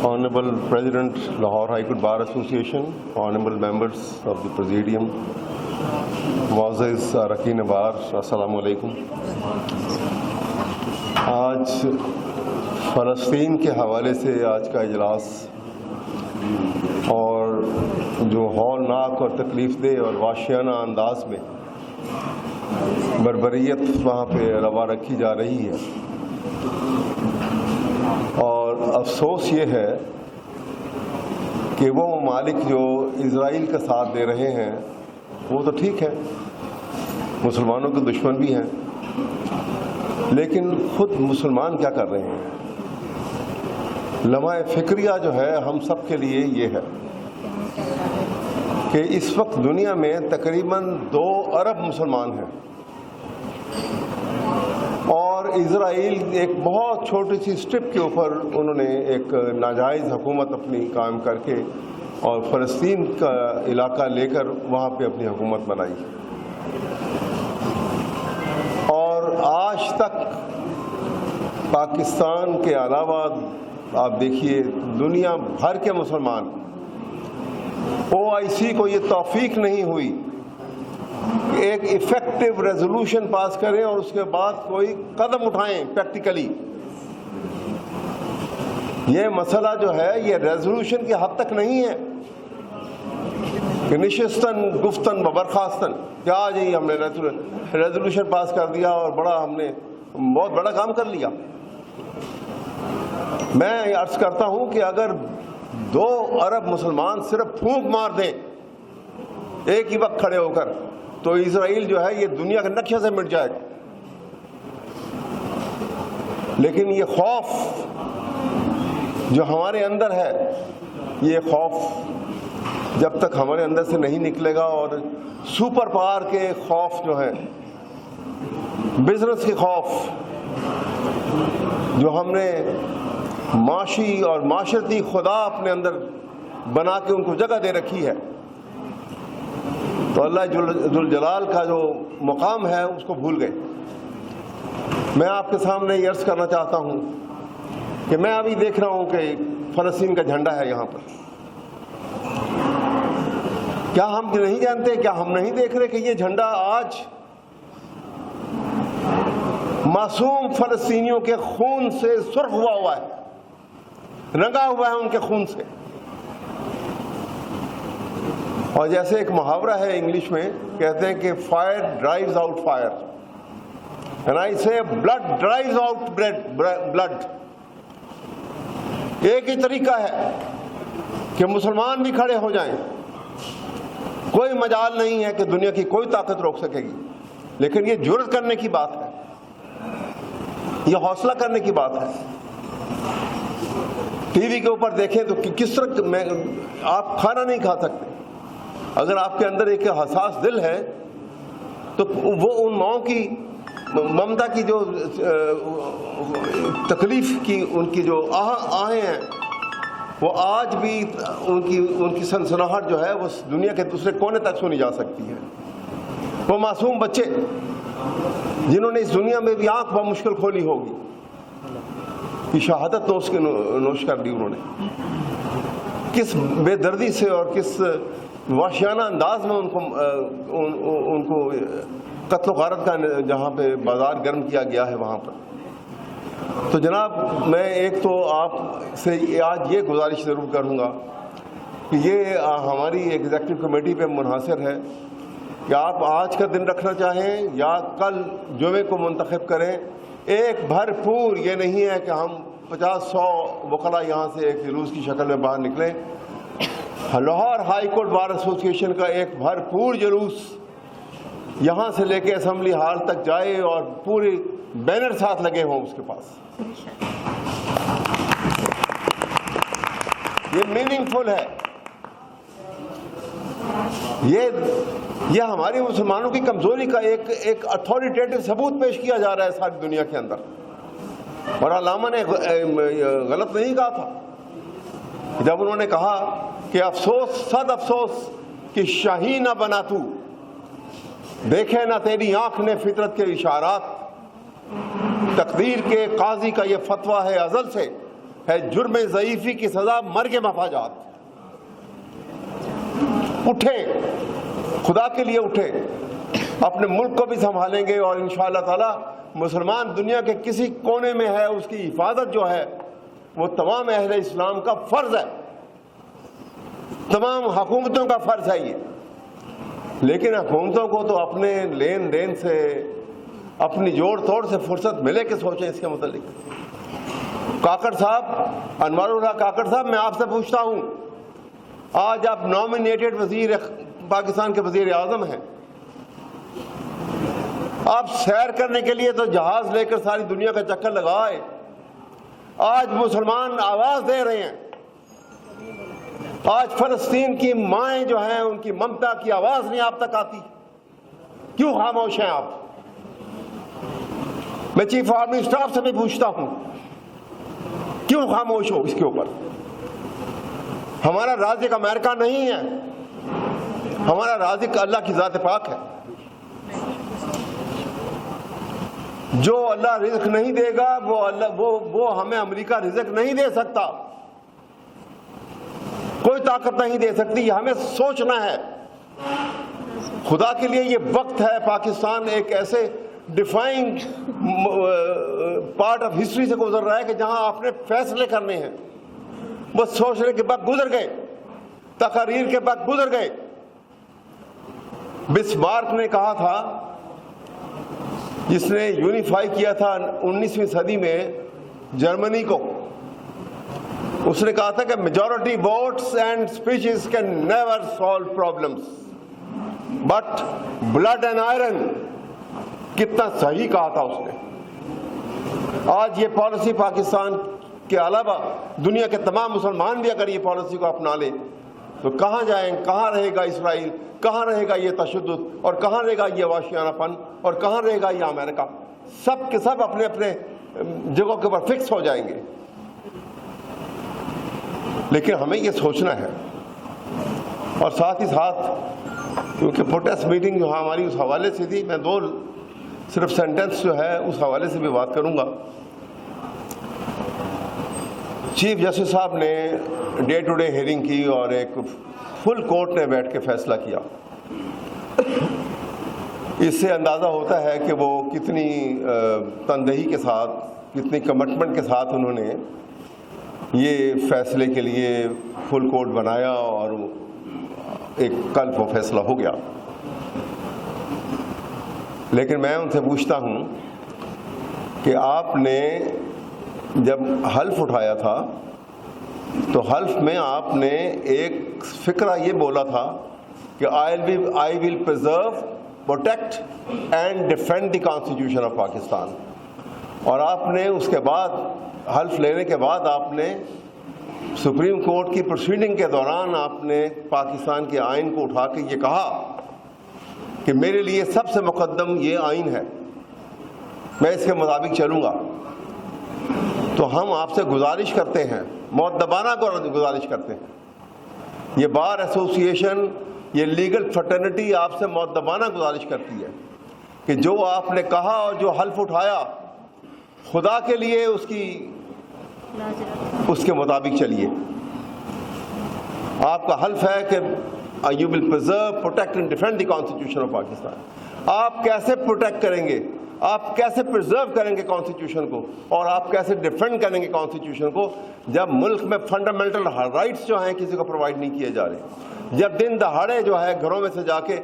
Honorable President, Lahore High Court Bar Association, Honorable members of the Presidium, Muazzez Arakin Bar, Assalamu alaikum. آج فلسطین کے حوالے سے آج کا اجلاس اور جو ہولناک اور تکلیف دہ اور وحشیانہ انداز میں بربریت وہاں پہ روا رکھی جا رہی ہے، اور افسوس یہ ہے کہ وہ ممالک جو اسرائیل کا ساتھ دے رہے ہیں وہ تو ٹھیک ہے، مسلمانوں کے دشمن بھی ہیں، لیکن خود مسلمان کیا کر رہے ہیں؟ لمحہ فکریہ جو ہے ہم سب کے لیے یہ ہے کہ اس وقت دنیا میں تقریباً 2 ارب مسلمان ہیں، اور اسرائیل ایک بہت چھوٹی سی اسٹرپ کے اوپر انہوں نے ایک ناجائز حکومت اپنی قائم کر کے اور فلسطین کا علاقہ لے کر وہاں پہ اپنی حکومت بنائی، اور آج تک پاکستان کے علاوہ آپ دیکھیے دنیا بھر کے مسلمان OIC کو یہ توفیق نہیں ہوئی کہ ایک ایفیکٹو ریزولوشن پاس کریں اور اس کے بعد کوئی قدم اٹھائیں پریکٹیکلی۔ یہ مسئلہ جو ہے یہ ریزولوشن کی حد تک نہیں ہے کہ نشستن گفتن برخاستن کیا جی ہم نے ریزولوشن پاس کر دیا اور ہم نے بہت بڑا کام کر لیا۔ میں عرض کرتا ہوں کہ اگر 2 ارب مسلمان صرف پھونک مار دیں ایک ہی وقت کھڑے ہو کر تو اسرائیل جو ہے یہ دنیا کے نقشے سے مٹ جائے گا، لیکن یہ خوف جو ہمارے اندر ہے، یہ خوف جب تک ہمارے اندر سے نہیں نکلے گا، اور سپر پاور کے خوف جو ہے، بزنس کے خوف جو ہم نے معاشی اور معاشرتی خدا اپنے اندر بنا کے ان کو جگہ دے رکھی ہے، تو اللہ ذوالجلال کا جو مقام ہے اس کو بھول گئے۔ میں آپ کے سامنے یہ عرض کرنا چاہتا ہوں کہ میں ابھی دیکھ رہا ہوں کہ فلسطین کا جھنڈا ہے یہاں پر، کیا ہم نہیں جانتے، کیا ہم نہیں دیکھ رہے کہ یہ جھنڈا آج معصوم فلسطینیوں کے خون سے سرخ ہوا ہے، رنگا ہوا ہے ان کے خون سے؟ اور جیسے ایک محاورہ ہے انگلش میں، کہتے ہیں کہ fire drives out fire, and I سے بلڈ ڈرائیوز آؤٹ بلڈ۔ ایک ہی طریقہ ہے کہ مسلمان بھی کھڑے ہو جائیں، کوئی مجال نہیں ہے کہ دنیا کی کوئی طاقت روک سکے گی، لیکن یہ جرأت کرنے کی بات ہے، یہ حوصلہ کرنے کی بات ہے۔ ٹی وی کے اوپر دیکھیں تو کس طرح آپ کھانا نہیں کھا سکتے، اگر آپ کے اندر ایک حساس دل ہے تو وہ ان ماؤں کی ممتا کی جو تکلیف کی ان کی جو آہیں ہیں وہ آج بھی ان کی سنسناہٹ جو ہے وہ دنیا کے دوسرے کونے تک سنی جا سکتی ہے۔ وہ معصوم بچے جنہوں نے اس دنیا میں بھی آنکھ بمشکل کھولی ہوگی، کی شہادت نوش کر دی انہوں نے، کس بے دردی سے اور کس وحشیانہ انداز میں ان کو قتل و غارت کا جہاں پہ بازار گرم کیا گیا ہے وہاں پر۔ تو جناب میں ایک تو آپ سے آج یہ گزارش ضرور کروں گا کہ یہ ہماری ایگزیکٹو کمیٹی پہ منحصر ہے کہ آپ آج کا دن رکھنا چاہیں یا کل جمعے کو منتخب کریں، ایک بھرپور، یہ نہیں ہے کہ ہم 50-100 وکلاء یہاں سے ایک جلوس کی شکل میں باہر نکلیں، Lahore high court bar association کا ایک بھرپور جلوس یہاں سے لے کے اسمبلی ہال تک جائے اور پوری بینر ساتھ لگے ہوں اس کے پاس۔ یہ میننگ فل ہے، یہ ہماری مسلمانوں کی کمزوری کا ایک اتھارٹیٹیو ثبوت پیش کیا جا رہا ہے ساری دنیا کے اندر، اور علامہ نے غلط نہیں کہا تھا جب انہوں نے کہا کہ افسوس صد افسوس کہ شاہی نہ بنا تو، دیکھے نہ تیری آنکھ نے فطرت کے اشارات، تقدیر کے قاضی کا یہ فتویٰ ہے ازل سے ہے جرم ضعیفی کی سزا مرگ مفاجات۔ اٹھیں، خدا کے لیے اٹھیں، اپنے ملک کو بھی سنبھالیں گے، اور انشاءاللہ تعالی مسلمان دنیا کے کسی کونے میں ہے، اس کی حفاظت جو ہے وہ تمام اہل اسلام کا فرض ہے، تمام حکومتوں کا فرض ہے یہ۔ لیکن حکومتوں کو تو اپنے لین دین سے، اپنی جوڑ توڑ سے فرصت ملے کہ سوچیں اس کے متعلق۔ کاکڑ صاحب، انوار اللہ کاکڑ صاحب، میں آپ سے پوچھتا ہوں، آج آپ نامینیٹڈ وزیر پاکستان کے وزیر اعظم ہیں، آپ سیر کرنے کے لیے تو جہاز لے کر ساری دنیا کا چکر لگائے، آج مسلمان آواز دے رہے ہیں، آج فلسطین کی مائیں جو ہیں ان کی ممتا کی آواز نہیں آپ تک آتی، کیوں خاموش ہیں آپ؟ میں چیف آرمی اسٹاف سے بھی پوچھتا ہوں، کیوں خاموش ہو اس کے اوپر؟ ہمارا رازق امریکہ نہیں ہے، ہمارا رازق اللہ کی ذات پاک ہے۔ جو اللہ رزق نہیں دے گا وہ ہمیں امریکہ رزق نہیں دے سکتا، کوئی طاقت نہیں دے سکتی، یہ ہمیں سوچنا ہے۔ خدا کے لیے یہ وقت ہے، پاکستان ایک ایسے ڈیفائنگ پارٹ آف ہسٹری سے گزر رہا ہے کہ جہاں آپ نے فیصلے کرنے ہیں، وہ سوچنے کے بعد گزر گئے، تقاریر کے بعد گزر گئے۔ بسمارک نے کہا تھا، جس نے یونیفائی کیا تھا 19ویں صدی میں جرمنی کو، اس نے کہا تھا کہ majority votes and speeches can never solve problems but blood and iron. کتنا صحیح کہا تھا اس نے۔ آج یہ پالیسی پاکستان کے علاوہ دنیا کے تمام مسلمان بھی اگر یہ پالیسی کو اپنا لیں تو کہاں جائیں؟ کہاں رہے گا اسرائیل؟ کہاں رہے گا یہ تشدد؟ اور کہاں رہے گا یہ وحشیانہ پن؟ اور کہاں رہے گا یہ امریکہ؟ سب کے سب اپنے اپنے جگہوں کے اوپر فکس ہو جائیں گے۔ لیکن ہمیں یہ سوچنا ہے، اور ساتھ ہی ساتھ کیونکہ پروٹیسٹ میٹنگ جو ہماری اس حوالے سے تھی، میں دو صرف سینٹنس جو ہے اس حوالے سے بھی بات کروں گا۔ چیف جسٹس صاحب نے ڈے ٹو ڈے ہیئرنگ کی اور ایک فل کورٹ نے بیٹھ کے فیصلہ کیا۔ اس سے اندازہ ہوتا ہے کہ وہ کتنی تندہی کے ساتھ، کتنی کمٹمنٹ کے ساتھ انہوں نے یہ فیصلے کے لیے فل کورٹ بنایا، اور ایک کل وہ فیصلہ ہو گیا۔ لیکن میں ان سے پوچھتا ہوں کہ آپ نے جب حلف اٹھایا تھا تو حلف میں آپ نے ایک فقرہ یہ بولا تھا کہ I will preserve, protect and defend the Constitution of Pakistan، اور آپ نے اس کے بعد حلف لینے کے بعد آپ نے سپریم کورٹ کی پروسیڈنگ کے دوران آپ نے پاکستان کے آئین کو اٹھا کے یہ کہا کہ میرے لیے سب سے مقدم یہ آئین ہے، میں اس کے مطابق چلوں گا۔ تو ہم آپ سے گزارش کرتے ہیں، مؤدبانہ گزارش کرتے ہیں، یہ بار ایسوسیشن، یہ لیگل فریٹرنٹی آپ سے مؤدبانہ گزارش کرتی ہے کہ جو آپ نے کہا اور جو حلف اٹھایا، خدا کے لیے اس کے مطابق چلیے۔ آپ کا حلف ہے کہ you will preserve, protect and defend the Constitution of Pakistan۔ آپ کیسے پروٹیکٹ کریں گے، آپ کیسے پرزرو کریں گے کانسٹیٹیوشن کو، اور آپ کیسے ڈیفینڈ کریں گے کانسٹیٹیوشن کو، جب ملک میں فنڈامنٹل رائٹس جو ہیں کسی کو پرووائڈ نہیں کیے جا رہے، جب دن دہاڑے جو ہے گھروں میں سے جا کے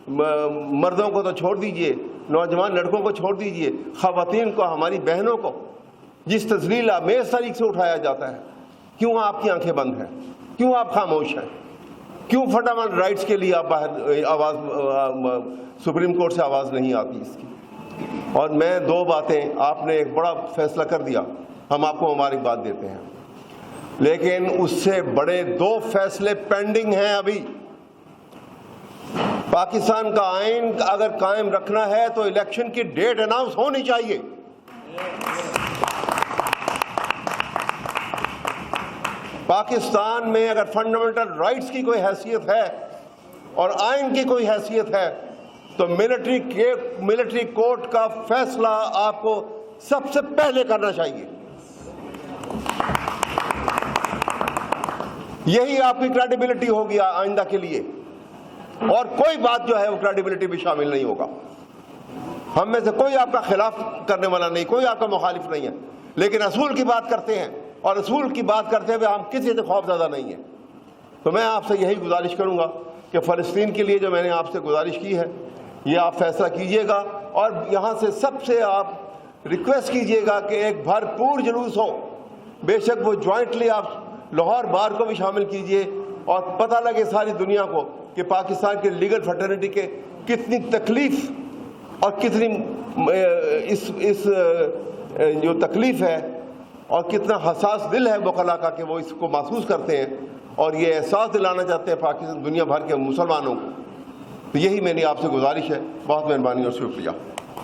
مردوں کو تو چھوڑ دیجئے، نوجوان لڑکوں کو چھوڑ دیجئے، خواتین کو، ہماری بہنوں کو جس تذلیل آمیز طریقے سے اٹھایا جاتا ہے، کیوں آپ کی آنکھیں بند ہیں؟ کیوں آپ خاموش ہیں؟ کیوں فنڈامنٹل رائٹس کے لیے آپ باہر آواز، سپریم کورٹ سے آواز نہیں آتی اس کی؟ اور میں دو باتیں، آپ نے ایک بڑا فیصلہ کر دیا، ہم آپ کو مبارکباد دیتے ہیں، لیکن اس سے بڑے دو فیصلے پینڈنگ ہیں ابھی۔ پاکستان کا آئین اگر قائم رکھنا ہے تو الیکشن کی ڈیٹ اناؤنس ہونی چاہیے۔ پاکستان میں اگر فنڈامنٹل رائٹس کی کوئی حیثیت ہے اور آئین کی کوئی حیثیت ہے تو ملٹری کورٹ کا فیصلہ آپ کو سب سے پہلے کرنا چاہیے۔ یہی آپ کی کریڈیبلٹی ہوگی آئندہ کے لیے، اور کوئی بات جو ہے وہ کریڈیبلٹی میں شامل نہیں ہوگا۔ ہم میں سے کوئی آپ کا خلاف کرنے والا نہیں، کوئی آپ کا مخالف نہیں ہے، لیکن اصول کی بات کرتے ہیں، اور اصول کی بات کرتے ہوئے ہم کسی سے خوف زدہ نہیں ہیں۔ تو میں آپ سے یہی گزارش کروں گا کہ فلسطین کے لیے جو میں نے آپ سے گزارش کی ہے، یہ آپ فیصلہ کیجئے گا، اور یہاں سے سب سے آپ ریکویسٹ کیجئے گا کہ ایک بھرپور جلوس ہو، بے شک وہ جوائنٹلی آپ لاہور بار کو بھی شامل کیجئے، اور پتہ لگے ساری دنیا کو کہ پاکستان کے لیگل فریٹرنٹی کے کتنی تکلیف اور کتنی اس جو تکلیف ہے اور کتنا حساس دل ہے وکلاء کا کہ وہ اس کو محسوس کرتے ہیں، اور یہ احساس دلانا چاہتے ہیں پاکستان دنیا بھر کے مسلمانوں کو۔ تو یہی میری آپ سے گزارش ہے۔ بہت مہربانی اور شکریہ۔